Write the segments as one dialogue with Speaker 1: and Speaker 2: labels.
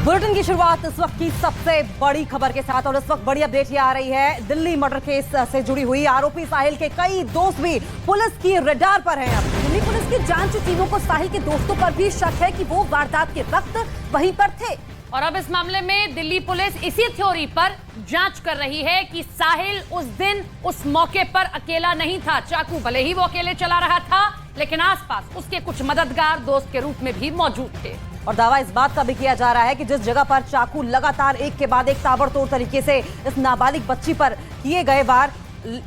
Speaker 1: Bulletin की शुरुआत इस वक्त की सबसे बड़ी खबर के साथ और इस वक्त बड़ी अपडेट ये आ रही है दिल्ली मर्डर केस से जुड़ी हुई। आरोपी साहिल के कई दोस्त भी पुलिस की रडार पर हैं। अब दिल्ली पुलिस की जांच टीमों को साहिल के दोस्तों पर भी शक है कि वो वारदात के वक्त वहीं पर थे।
Speaker 2: और अब इस मामले में दिल्ली पुलिस इसी थ्योरी पर जांच कर रही है कि साहिल उस दिन उस मौके पर अकेला नहीं था। चाकू भले ही वो अकेले चला रहा था, लेकिन आसपास उसके कुछ मददगार दोस्त के रूप में भी मौजूद थे।
Speaker 1: और दावा इस बात का भी किया जा रहा है कि जिस जगह पर चाकू लगातार एक के बाद एक ताबड़तोड़ तरीके से इस नाबालिग बच्ची पर किए गए वार,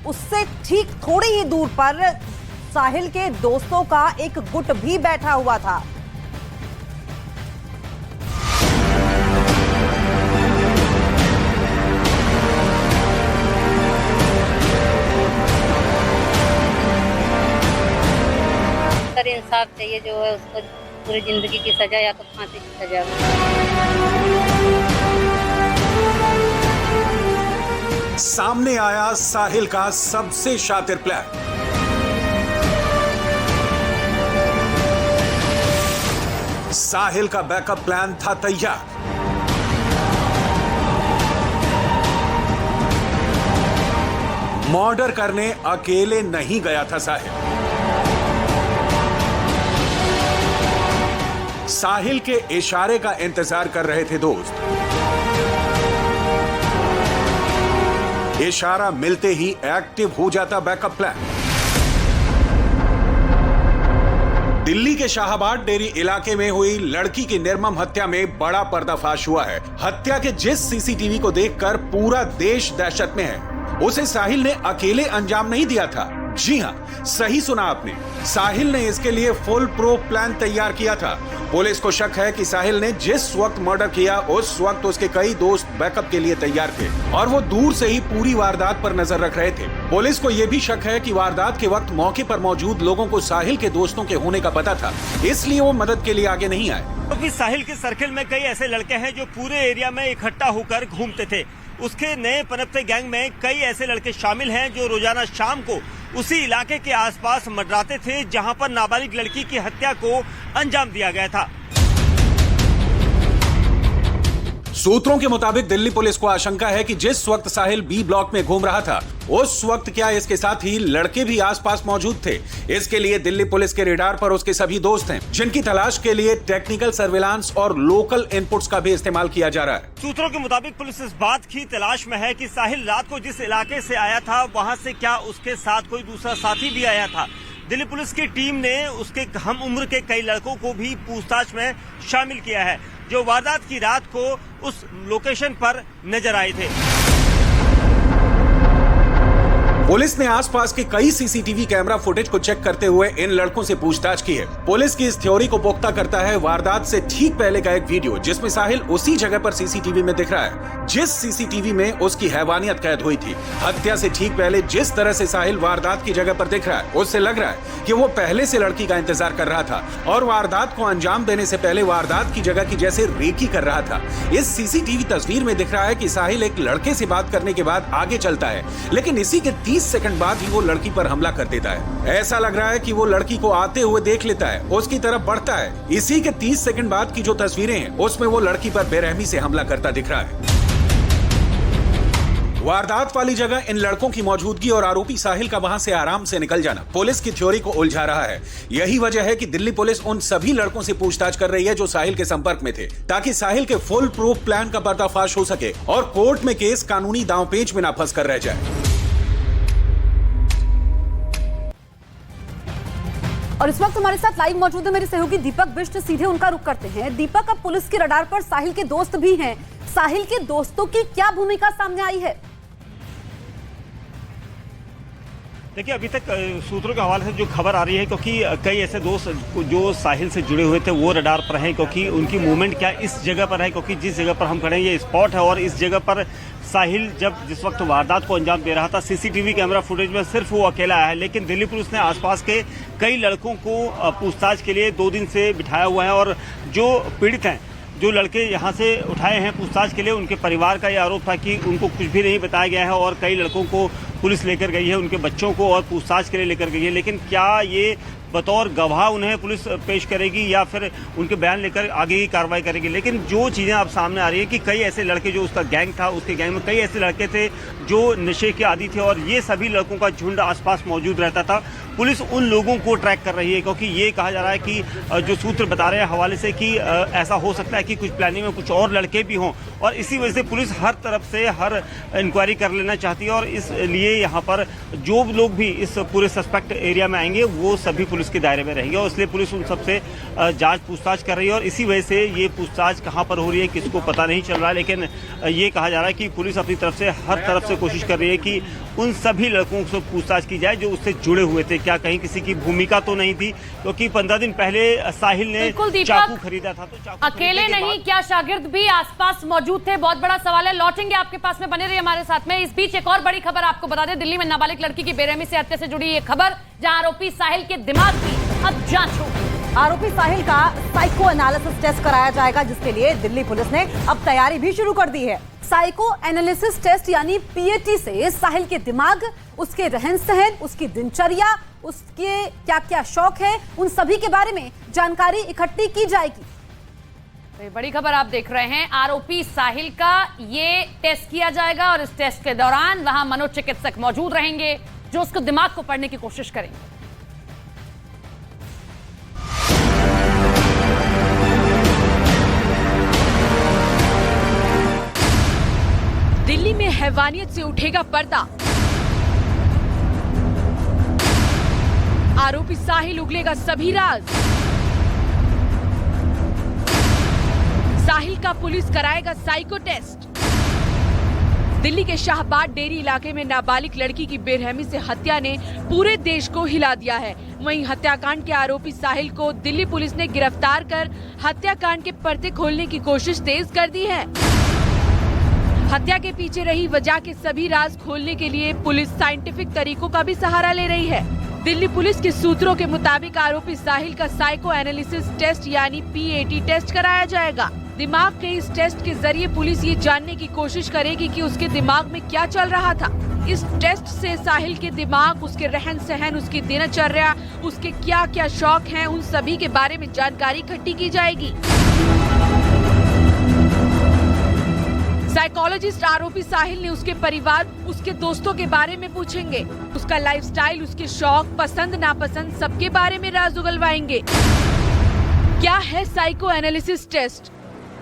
Speaker 1: उससे ठीक थोड़ी ही दूर पर साहिल के दोस्तों का एक गुट भी बैठा हुआ था।
Speaker 3: इंसाफ चाहिए, जो है उसको पूरी जिंदगी की सजा या तो फांसी की सजा।
Speaker 4: सामने आया साहिल का सबसे शातिर प्लान। साहिल का बैकअप प्लान था तैयार। मर्डर करने अकेले नहीं गया था साहिल। साहिल के इशारे का इंतजार कर रहे थे दोस्त। इशारा मिलते ही एक्टिव हो जाता बैकअप प्लान। दिल्ली के शाहबाद डेरी इलाके में हुई लड़की की निर्मम हत्या में बड़ा पर्दाफाश हुआ है। हत्या के जिस सीसीटीवी को देखकर पूरा देश दहशत में है, उसे साहिल ने अकेले अंजाम नहीं दिया था। जी हां, सही सुना आपने, साहिल ने इसके लिए फुल प्रूफ प्लान तैयार किया था। पुलिस को शक है कि साहिल ने जिस वक्त मर्डर किया उस वक्त उसके कई दोस्त बैकअप के लिए तैयार थे और वो दूर से ही पूरी वारदात पर नजर रख रहे थे। पुलिस को यह भी शक है कि वारदात के वक्त मौके पर मौजूद लोगों को साहिल के दोस्तों के होने का पता था, इसलिए वो मदद के लिए आगे नहीं आए।
Speaker 5: क्योंकि साहिल के सर्किल में कई ऐसे लड़के हैं जो पूरे एरिया में इकट्ठा होकर घूमते थे। उसके नए पनपते गैंग में कई ऐसे लड़के शामिल हैं जो रोजाना शाम को उसी इलाके के आसपास मंडराते थे जहां पर नाबालिग लड़की की हत्या को अंजाम दिया गया था।
Speaker 4: सूत्रों के मुताबिक दिल्ली पुलिस को आशंका है कि जिस वक्त साहिल बी ब्लॉक में घूम रहा था उस वक्त क्या इसके साथ ही लड़के भी आसपास मौजूद थे। इसके लिए दिल्ली पुलिस के रेडार पर उसके सभी दोस्त हैं, जिनकी तलाश के लिए टेक्निकल सर्विलांस और लोकल इनपुट्स का भी इस्तेमाल किया जा रहा है।
Speaker 5: सूत्रों के मुताबिक पुलिस इस बात की तलाश में है कि साहिल रात को जिस इलाके से आया था वहां से क्या उसके साथ कोई दूसरा साथी भी आया था। दिल्ली पुलिस की टीम ने उसके हम उम्र के कई लड़कों को भी पूछताछ में शामिल किया है, जो वारदात की रात को उस लोकेशन पर नजर आए थे।
Speaker 4: पुलिस ने आसपास के कई सीसीटीवी कैमरा फुटेज को चेक करते हुए इन लड़कों से पूछताछ की है। पुलिस की इस थ्योरी को पुख्ता करता है वारदात से ठीक पहले का एक वीडियो, जिसमें साहिल उसी जगह पर सीसीटीवी में दिख रहा है जिस सीसीटीवी में उसकी हैवानियत कैद हुई थी। हत्या से ठीक पहले जिस तरह से साहिल वारदात की जगह पर दिख रहा है, उससे लग रहा है कि वो पहले से लड़की का इंतजार कर रहा था और वारदात को अंजाम देने से पहले वारदात की जगह की जैसे रेकी कर रहा था। इस सीसीटीवी तस्वीर में दिख रहा है कि साहिल एक लड़के से बात करने के बाद आगे चलता है, लेकिन इसी के 30 सेकंड बाद ही वो लड़की पर हमला कर देता है। ऐसा लग रहा है कि वो लड़की को आते हुए देख लेता है, उसकी तरफ बढ़ता है। इसी के 30 सेकंड बाद की जो तस्वीरें हैं उसमें वो लड़की पर बेरहमी से हमला करता दिख रहा है। वारदात वाली जगह इन लड़कों की मौजूदगी और आरोपी साहिल का वहां से आराम से निकल जाना पुलिस की थ्योरी को उलझा रहा है। यही वजह है कि दिल्ली पुलिस उन सभी लड़कों से पूछताछ कर रही है जो साहिल के संपर्क में थे, ताकि साहिल के फुल प्रूफ प्लान का पर्दाफाश हो सके और कोर्ट में केस कानूनी दांवपेच में ना फंस कर रह जाए।
Speaker 1: और इस वक्त हमारे साथ लाइव मौजूद है मेरे सहयोगी दीपक बिष्ट। सीधे उनका रुख करते हैं। दीपक, अब पुलिस के रडार पर साहिल के दोस्त भी हैं। साहिल के दोस्तों की क्या भूमिका सामने आई है?
Speaker 5: देखिए, अभी तक सूत्रों के हवाले से जो खबर आ रही है, क्योंकि कई ऐसे दोस्त जो साहिल से जुड़े हुए थे वो रडार पर हैं, क्योंकि उनकी मूवमेंट क्या इस जगह पर है, क्योंकि जिस जगह पर हम खड़े हैं ये स्पॉट है और इस जगह पर साहिल जिस वक्त वारदात को अंजाम दे रहा था सीसीटीवी कैमरा फुटेज में सिर्फ वो अकेला आया है। लेकिन दिल्ली पुलिस ने आसपास के कई लड़कों को पूछताछ के लिए 2 दिन से बिठाया हुआ है और जो पीड़ित हैं, जो लड़के यहाँ से उठाए हैं पूछताछ के लिए, उनके परिवार का यह आरोप था कि उनको कुछ भी नहीं बताया गया है और कई लड़कों को पुलिस लेकर गई है, उनके बच्चों को और पूछताछ के लिए लेकर गई है। लेकिन क्या ये बतौर गवाह उन्हें पुलिस पेश करेगी या फिर उनके बयान लेकर आगे की कार्रवाई करेगी। लेकिन जो चीज़ें अब सामने आ रही है कि कई ऐसे लड़के, जो उसका गैंग था, उसके गैंग में कई ऐसे लड़के थे जो नशे के आदी थे और ये सभी लड़कों का झुंड आसपास मौजूद रहता था। पुलिस उन लोगों को ट्रैक कर रही है क्योंकि ये कहा जा रहा है कि जो सूत्र बता रहे हैं हवाले से कि ऐसा हो सकता है कि कुछ प्लानिंग में कुछ और लड़के भी हों और इसी वजह से पुलिस हर तरफ से हर इंक्वायरी कर लेना चाहती है और इसलिए यहाँ पर जो लोग भी इस पूरे सस्पेक्ट एरिया में आएंगे वो सभी पुलिस के दायरे में रहेंगे और इसलिए पुलिस उन सबसे जांच पूछताछ कर रही है और इसी वजह से ये पूछताछ कहाँ पर हो रही है किसको पता नहीं चल रहा है। लेकिन ये कहा जा रहा है कि पुलिस अपनी तरफ से हर तरफ से कोशिश कर रही है कि उन सभी लड़कों से पूछताछ की जाए जो उससे जुड़े हुए थे। क्या कहीं किसी की भूमिका तो नहीं थी क्योंकि 15 दिन पहले साहिल ने चाकू खरीदा था। तो चाकू
Speaker 2: अकेले नहीं, क्या शागिर्द भी आसपास मौजूद थे? बहुत बड़ा सवाल है। लौटेंगे आपके पास में, बने रहिए हमारे साथ में। इस बीच एक और बड़ी खबर आपको बता दें, दिल्ली में नाबालिग लड़की की बेरहमी से हत्या से जुड़ी ये खबर, जहां आरोपी साहिल के दिमाग की अब जांच होगी।
Speaker 1: आरोपी साहिल का साइको एनालिसिस टेस्ट कराया जाएगा, जिसके लिए दिल्ली पुलिस ने अब तैयारी भी शुरू कर दी है। साइको एनालिसिस टेस्ट यानी पीएटी से साहिल के दिमाग, उसके रहन सहन, उसकी दिनचर्या, उसके क्या क्या शौक है, उन सभी के बारे में जानकारी इकट्ठी की जाएगी।
Speaker 2: तो ये बड़ी खबर आप देख रहे हैं, आरोपी साहिल का ये टेस्ट किया जाएगा और इस टेस्ट के दौरान वहां मनोचिकित्सक मौजूद रहेंगे जो उसको दिमाग को पढ़ने की कोशिश करेंगे।
Speaker 6: दिल्ली में हैवानियत से उठेगा पर्दा। आरोपी साहिल उगलेगा सभी राज। साहिल का पुलिस कराएगा साइको टेस्ट। दिल्ली के शाहबाद डेरी इलाके में नाबालिग लड़की की बेरहमी से हत्या ने पूरे देश को हिला दिया है। वहीं हत्याकांड के आरोपी साहिल को दिल्ली पुलिस ने गिरफ्तार कर हत्याकांड के पर्दे खोलने की कोशिश तेज कर दी है। हत्या के पीछे रही वजह के सभी राज खोलने के लिए पुलिस साइंटिफिक तरीकों का भी सहारा ले रही है। दिल्ली पुलिस के सूत्रों के मुताबिक आरोपी साहिल का साइको एनालिसिस टेस्ट यानी पीएटी टेस्ट कराया जाएगा। दिमाग के इस टेस्ट के जरिए पुलिस ये जानने की कोशिश करेगी कि उसके दिमाग में क्या चल रहा था। इस टेस्ट से साहिल के दिमाग, उसके रहन सहन, उसकी दिनचर्या, उसके क्या क्या शौक हैं, उन सभी के बारे में जानकारी इकट्ठी की जाएगी। साइकोलॉजिस्ट आरोपी साहिल ने उसके परिवार, उसके दोस्तों के बारे में पूछेंगे। उसका लाइफस्टाइल, उसके शौक, पसंद नापसंद, सबके बारे में राज उगलवाएंगे। क्या है साइको एनालिसिस टेस्ट?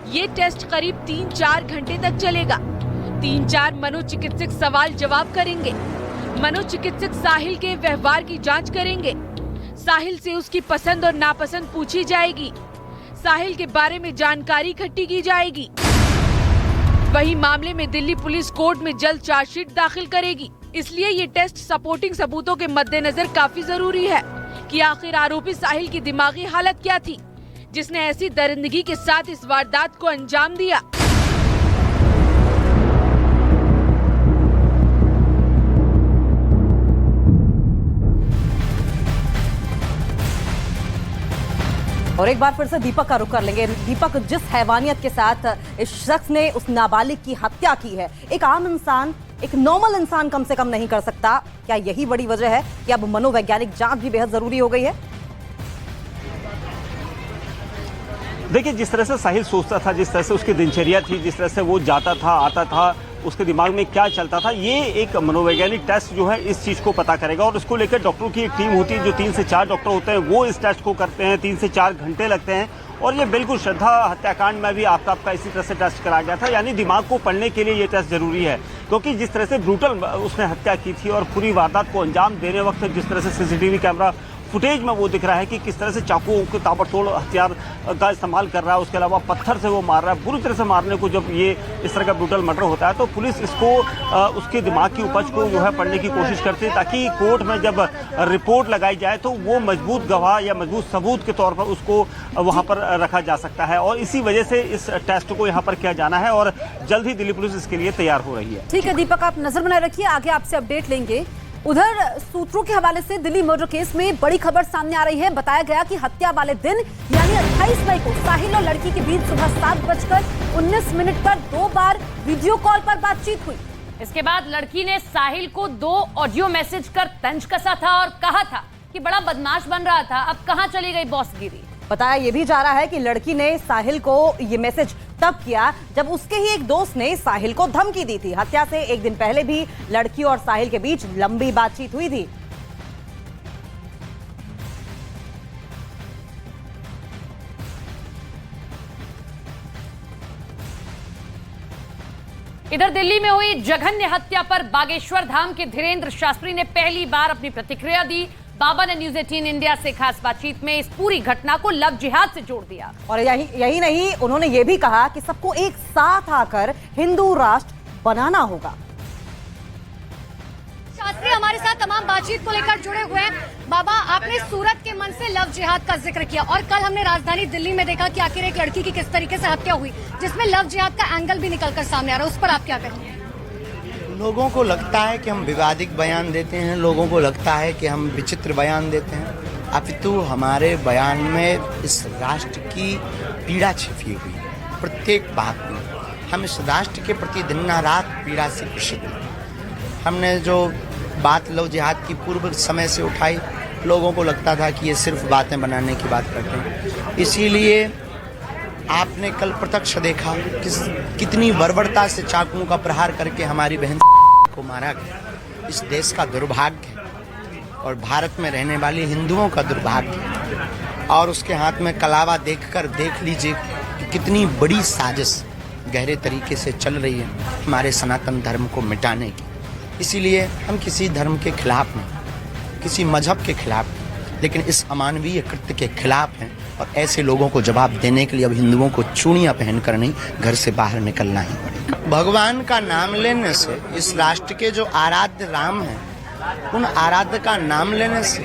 Speaker 6: ये टेस्ट करीब 3-4 घंटे तक चलेगा। 3-4 मनोचिकित्सक सवाल जवाब करेंगे। मनोचिकित्सक साहिल के व्यवहार की जांच करेंगे। साहिल से उसकी पसंद और नापसंद पूछी जाएगी। साहिल के बारे में जानकारी इकट्ठी की जाएगी। वहीं मामले में दिल्ली पुलिस कोर्ट में जल्द चार्जशीट दाखिल करेगी। इसलिए ये टेस्ट सपोर्टिंग सबूतों के मद्देनजर काफी जरूरी है कि आखिर आरोपी साहिल की दिमागी हालत क्या थी जिसने ऐसी दरिंदगी के साथ इस वारदात को अंजाम दिया।
Speaker 1: और एक बार फिर से दीपक का रुख कर लेंगे। दीपक, जिस हैवानियत के साथ इस शख्स ने उस नाबालिग की हत्या की है, एक आम इंसान, एक नॉर्मल इंसान कम से कम नहीं कर सकता। क्या यही बड़ी वजह है कि अब मनोवैज्ञानिक जांच भी बेहद जरूरी हो गई है?
Speaker 5: देखिए, जिस तरह से साहिल सोचता था, जिस तरह से उसकी दिनचर्या थी, जिस तरह से वो जाता था, आता था, उसके दिमाग में क्या चलता था, ये एक मनोवैज्ञानिक टेस्ट जो है इस चीज़ को पता करेगा। और उसको लेकर डॉक्टरों की एक टीम होती है जो 3 से 4 डॉक्टर होते हैं, वो इस टेस्ट को करते हैं। 3 से 4 घंटे लगते हैं। और ये बिल्कुल श्रद्धा हत्याकांड में भी आपका इसी तरह से टेस्ट कराया गया था। यानी दिमाग को पढ़ने के लिए ये टेस्ट जरूरी है क्योंकि जिस तरह से ब्रूटल उसने हत्या की थी और पूरी वारदात को अंजाम देने वक्त जिस तरह से सीसीटीवी कैमरा फुटेज में वो दिख रहा है कि किस तरह से चाकुओं के ताबड़तोड़ हथियार का इस्तेमाल कर रहा है, उसके अलावा पत्थर से वो मार रहा है, बुरी तरह से मारने को जब ये इस तरह का ब्रूटल मर्डर होता है तो पुलिस इसको उसके दिमाग की उपज को जो है पढ़ने की कोशिश करती है ताकि कोर्ट में जब रिपोर्ट लगाई जाए तो वो मजबूत गवाह या मजबूत सबूत के तौर पर उसको वहाँ पर रखा जा सकता है। और इसी वजह से इस टेस्ट को यहाँ पर किया जाना है और जल्द ही दिल्ली पुलिस इसके लिए तैयार हो रही है।
Speaker 1: ठीक है दीपक, आप नजर बनाए रखिए, आगे आपसे अपडेट लेंगे। उधर सूत्रों के हवाले से दिल्ली मर्डर केस में बड़ी खबर सामने आ रही है। बताया गया कि हत्या वाले दिन यानी 28 मई को साहिल और लड़की के बीच सुबह 7:19 पर 2 बार वीडियो कॉल पर बातचीत हुई।
Speaker 2: इसके बाद लड़की ने साहिल को 2 ऑडियो मैसेज कर तंज कसा था और कहा था कि बड़ा बदमाश बन रहा था, अब कहां चली गई बॉसगिरी।
Speaker 1: बताया ये भी जा रहा है कि लड़की ने साहिल को ये मैसेज तब किया जब उसके ही एक दोस्त ने साहिल को धमकी दी थी। हत्या से एक दिन पहले भी लड़की और साहिल के बीच लंबी बातचीत हुई थी।
Speaker 2: इधर दिल्ली में हुई जघन्य हत्या पर बागेश्वर धाम के धीरेन्द्र शास्त्री ने पहली बार अपनी प्रतिक्रिया दी। बाबा ने न्यूज 18 इंडिया से खास बातचीत में इस पूरी घटना को लव जिहाद से जोड़ दिया।
Speaker 1: और यही नहीं, उन्होंने ये भी कहा कि सबको एक साथ आकर हिंदू राष्ट्र बनाना होगा।
Speaker 7: शास्त्री हमारे साथ तमाम बातचीत को लेकर जुड़े हुए हैं। बाबा, आपने सूरत के मन से लव जिहाद का जिक्र किया और कल हमने राजधानी दिल्ली में देखा कि आखिर एक लड़की की किस तरीके से हत्या हुई, जिसमें लव जिहाद का एंगल भी निकलकर सामने आ रहा है। उस पर आप क्या कहेंगे?
Speaker 8: लोगों को लगता है कि हम विवादित बयान देते हैं, लोगों को लगता है कि हम विचित्र बयान देते हैं, अपितु हमारे बयान में इस राष्ट्र की पीड़ा छिपी हुई है। प्रत्येक बात में हम इस राष्ट्र के प्रति दिन रात पीड़ा से ग्रसित हैं। हमने जो बात लव जिहाद की पूर्व समय से उठाई, लोगों को लगता था कि ये सिर्फ बातें बनाने की बात करते हैं। इसीलिए आपने कल प्रत्यक्ष देखा कि कितनी बर्बरता से चाकुओं का प्रहार करके हमारी बहन को मारा गया। इस देश का दुर्भाग्य है और भारत में रहने वाले हिंदुओं का दुर्भाग्य है। और उसके हाथ में कलावा देखकर देख लीजिए कि कितनी बड़ी साजिश गहरे तरीके से चल रही है हमारे सनातन धर्म को मिटाने की। इसीलिए हम किसी धर्म के खिलाफ नहीं, किसी मजहब के खिलाफ नहीं, लेकिन इस अमानवीय कृत्य के खिलाफ हैं। और ऐसे लोगों को जवाब देने के लिए अब हिंदुओं को चूड़ियां पहनकर नहीं, घर से बाहर निकलना ही पड़ेगा। भगवान का नाम लेने से इस राष्ट्र के जो आराध्य राम हैं, उन आराध्य का नाम लेने से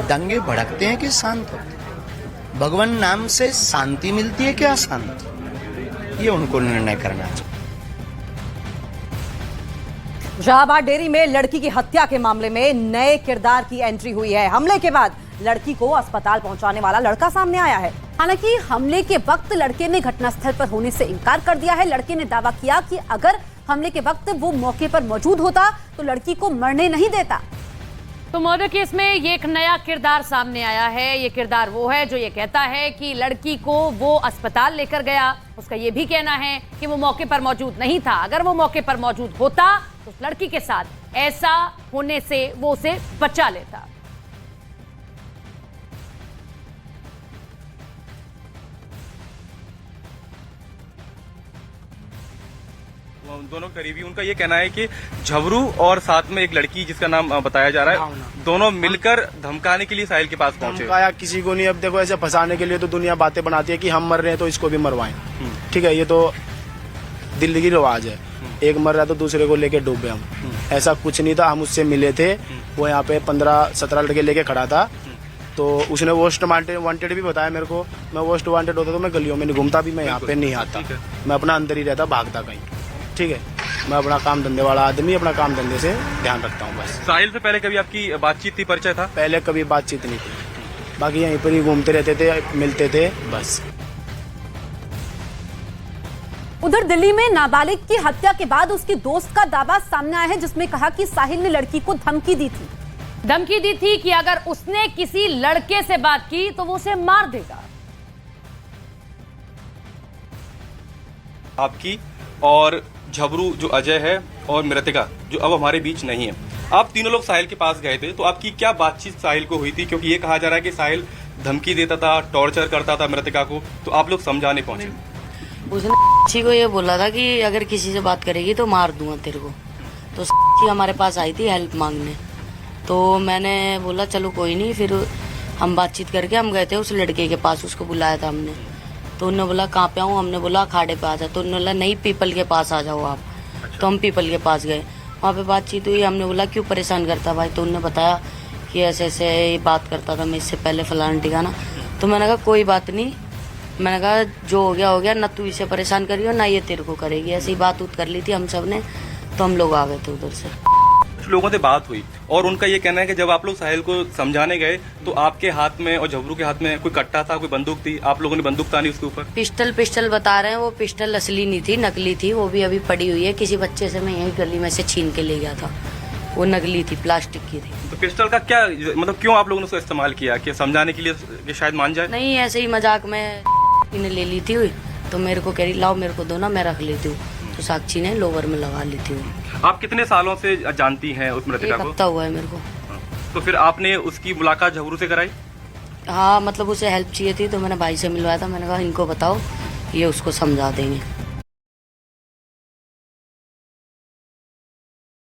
Speaker 8: दंगे भड़कते हैं कि शांत होते हैं? भगवान नाम से शांति मिलती है क्या शांति? ये उनको निर्णय करना चाहिए।
Speaker 1: शाहबाद डेयरी में लड़की की हत्या के मामले में नए किरदार की एंट्री हुई है। हमले के बाद लड़की को अस्पताल पहुंचाने वाला लड़का सामने आया है। हालांकि हमले के वक्त लड़के ने घटनास्थल पर होने से इनकार कर दिया है। लड़के ने दावा किया कि अगर हमले के वक्त वो मौके पर मौजूद होता तो लड़की को मरने नहीं देता।
Speaker 2: तो मर्डर केस में ये एक नया किरदार सामने आया है। ये किरदार वो है जो ये कहता है कि लड़की को वो अस्पताल लेकर गया। उसका ये भी कहना है कि वो मौके पर मौजूद नहीं था। अगर वो मौके पर मौजूद होता तो उस लड़की के साथ ऐसा होने से वो उसे बचा लेता।
Speaker 9: दोनों करीबी, उनका ये कहना है कि झबरू और साथ में एक लड़की जिसका नाम बताया जा रहा है, दोनों मिलकर धमकाने के लिए साहिल के पास पहुंचे।
Speaker 10: धमकाया किसी को नहीं। अब देखो, ऐसे फंसाने के लिए तो दुनिया बातें बनाती है कि हम मर रहे हैं तो इसको भी मरवाएं। ठीक है, ये तो दिल्ली की रिवाज है। एक मर रहा तो दूसरे को लेके डूबे हम। ऐसा कुछ नहीं था। हम उससे मिले थे, वो यहाँ पे 15-17 लड़के लेके खड़ा था। तो उसने मोस्ट वांटेड भी बताया मेरे को। मैं मोस्ट वांटेड होता तो मैं गलियों में नहीं घूमता, भी मैं यहाँ पे नहीं आता, मैं अपना अंदर ही रहता, भागता कहीं। ठीक है, मैं अपना काम धंधे वाला आदमी, अपना काम धंधे से ध्यान रखता हूँ बस।
Speaker 9: साहिल से पहले कभी आपकी बातचीत थी, परिचय था?
Speaker 10: पहले कभी बातचीत नहीं थी, बाकी यहीं पर ही घूमते रहते थे, मिलते थे बस।
Speaker 1: उधर दिल्ली में नाबालिग की हत्या के बाद उसकी दोस्त का दावा सामने आया है, जिसमें कहा कि साहिल ने लड़की को धमकी दी थी।
Speaker 2: धमकी दी थी कि अगर उसने किसी लड़के से बात की तो वो उसे मार देगा।
Speaker 9: आपकी और झबरू जो अजय है और मृतिका जो अब हमारे बीच नहीं है, आप तीनों लोग साहिल के पास गए थे, तो आपकी क्या बातचीत साहिल को हुई थी? क्योंकि ये कहा जा रहा है कि साहिल धमकी देता था, टॉर्चर करता था मृतिका को, तो आप लोग समझाने पहुंचे।
Speaker 11: उसने अच्छी को ये बोला था कि अगर किसी से बात करेगी तो मार दूंगा तेरे को। तो अच्छी हमारे पास आई थी हेल्प मांगने, तो मैंने बोला चलो कोई नहीं। फिर हम बातचीत करके हम गए थे उस लड़के के पास, उसको बुलाया था हमने। तो उन्होंने बोला कहाँ पे आऊँ? हमने बोला अखाड़े पे आ जा। तो उन्होंने बोला नहीं, पीपल के पास आ जाओ आप। तो हम पीपल के पास गए, वहाँ पे बातचीत हुई। हमने बोला क्यों परेशान करता भाई? तो उन्होंने बताया कि ऐसे ऐसे बात करता था मैं इससे पहले फलाना ठिकाना। तो मैंने कहा कोई बात नहीं, मैंने कहा जो हो गया, ना तू इसे परेशान करियो ना ये तेरे को करेगी। ऐसी बात कर ली थी हम सब ने, तो हम लोग आ गए थे उधर से।
Speaker 9: लोगों से बात हुई और उनका ये कहना है कि जब आप लोग साहिल को समझाने गए तो आपके हाथ में और झबरू के हाथ में कोई कट्टा था, कोई बंदूक थी, आप लोगों ने बंदूक तानी उसके ऊपर।
Speaker 11: पिस्टल बता रहे हैं, वो पिस्टल असली नहीं थी, नकली थी। वो भी अभी पड़ी हुई है, किसी बच्चे से मैं यही गली में से छीन के ले गया था। वो नकली थी, प्लास्टिक की थी।
Speaker 9: तो पिस्टल का क्या मतलब क्यों आप लोगों ने उसको इस्तेमाल किया, कि समझाने के लिए कि शायद मान जाए?
Speaker 11: नहीं, ऐसे ही मजाक में ने ले ली थी, तो मेरे को कह रही लाओ मेरे को दो ना, मैं रख लेती हूँ। तो साक्षी ने लोवर में लगा ली थी।
Speaker 9: आप कितने सालों से जानती हैं उस मृतका को?
Speaker 11: 1 हफ्ता हुआ है मेरे को।
Speaker 9: तो फिर आपने उसकी मुलाकात झबरू से कराई?
Speaker 11: हाँ, मतलब उसे हेल्प चाहिए थी तो मैंने भाई से मिलवाया था। मैंने कहा इनको बताओ, ये उसको समझा देंगे।